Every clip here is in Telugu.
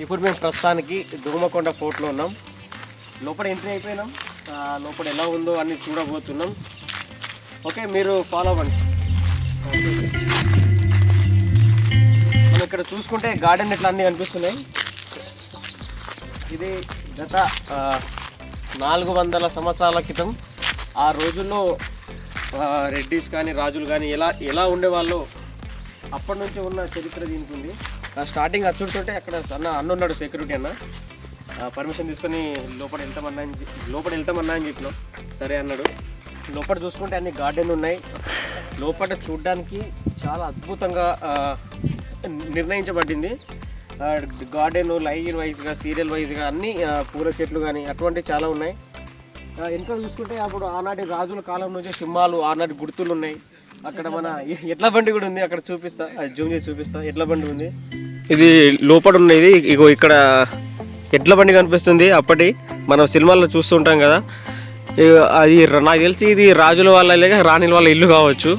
ఇప్పుడు మేము ప్రస్తుతానికి దోమకొండ ఫోర్ట్లో ఉన్నాం. లోపల ఎంట్రీ అయిపోయినాం. లోపల ఎలా ఉందో అన్ని చూడబోతున్నాం. ఓకే, మీరు ఫాలో అవ్వండి. మనం ఇక్కడ చూసుకుంటే గార్డెన్ ఇట్లా అన్నీ కనిపిస్తున్నాయి. ఇది గత 400 సంవత్సరాల క్రితం ఆ రోజుల్లో రెడ్డిస్ కానీ రాజులు కానీ ఎలా ఉండేవాళ్ళు అప్పటి నుంచి ఉన్న చరిత్ర దీనికి ఉంది. స్టార్టింగ్ వచ్చుంటుంటే అక్కడ అన్న ఉన్నాడు సెక్యూరిటీ అన్న, పర్మిషన్ తీసుకొని లోపల వెళ్తామన్నా అని చెప్పినాం. సరే అన్నాడు. లోపల చూసుకుంటే అన్ని గార్డెన్ ఉన్నాయి. లోపల చూడడానికి చాలా అద్భుతంగా నిర్ణయించబడింది. గార్డెన్ లైన్ వైజ్గా సీరియల్ వైజ్గా అన్ని పూల చెట్లు కానీ అటువంటివి చాలా ఉన్నాయి. ఇంకా చూసుకుంటే అప్పుడు ఆనాటి రాజుల కాలం నుంచి సింహాలు ఆనాటి గుర్తులు ఉన్నాయి. అక్కడ మన ఎడ్ల బండి కూడా ఉంది, అక్కడ చూపిస్తా, అది జూమ్ చేసి చూపిస్తా. ఎడ్ల బండి ఉంది, ఇది లోపల ఉన్నది. ఇగో ఇక్కడ ఎడ్ల బండి కనిపిస్తుంది. అప్పటి మనం సినిమాల్లో చూస్తుంటాం కదా, అది నాకు తెలిసి ఇది రాజుల వాళ్ళ రాణిల వాళ్ళ ఇల్లు కావచ్చు,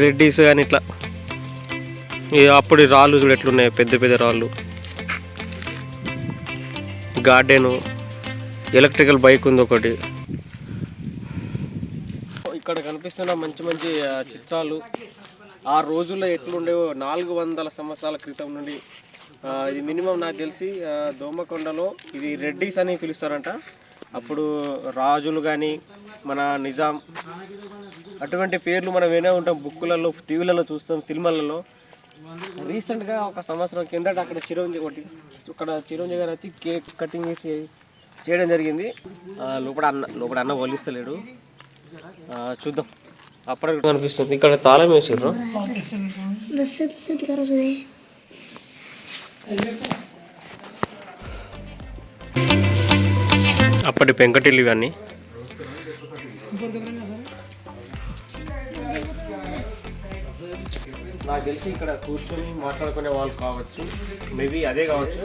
రెడ్డిస్ కానీ ఇట్లా. అప్పుడు రాళ్ళు చూడు ఎట్లున్నాయి, పెద్ద పెద్ద రాళ్ళు. గార్డెను, ఎలక్ట్రికల్ బైక్ ఉంది ఒకటి. ఇక్కడ కనిపిస్తున్న మంచి మంచి చిత్రాలు ఆ రోజుల్లో ఎట్లుండేవో 400 సంవత్సరాల క్రితం నుండి. ఇది మినిమం నాకు తెలిసి దోమకొండలో ఇది రెడ్డిస్ అని పిలుస్తారంట. అప్పుడు రాజులు కానీ మన నిజాం అటువంటి పేర్లు మనం వినే ఉంటాం, బుక్కులలో, టీవీలలో చూస్తాం, సినిమాలలో. రీసెంట్గా ఒక సంవత్సరం కిందట అక్కడ చిరంజీవి గారు వచ్చి కేక్ కటింగ్ చేయడం జరిగింది. లోపల అన్న వలిస్తలేడు, చూద్దాం. అప్పటికి కనిపిస్తుంది. ఇక్కడ తాళం వేసిర్రు. అప్పటి పెంకటిల్లు ఇవన్నీ. నాకు తెలిసి ఇక్కడ కూర్చొని మాట్లాడుకునే వాళ్ళు కావచ్చు, మేబీ అదే కావచ్చు.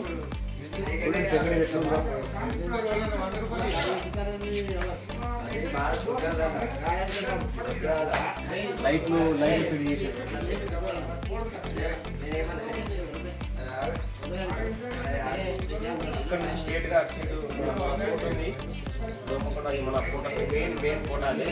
లైట్లు ఫిట్ చేసి ఇక్కడ స్ట్రేట్గా అటు సైడ్ ఫోటో ఉంది. దోమకొండ మన ఫోటోస్ మెయిన్ ఫోటో అదే.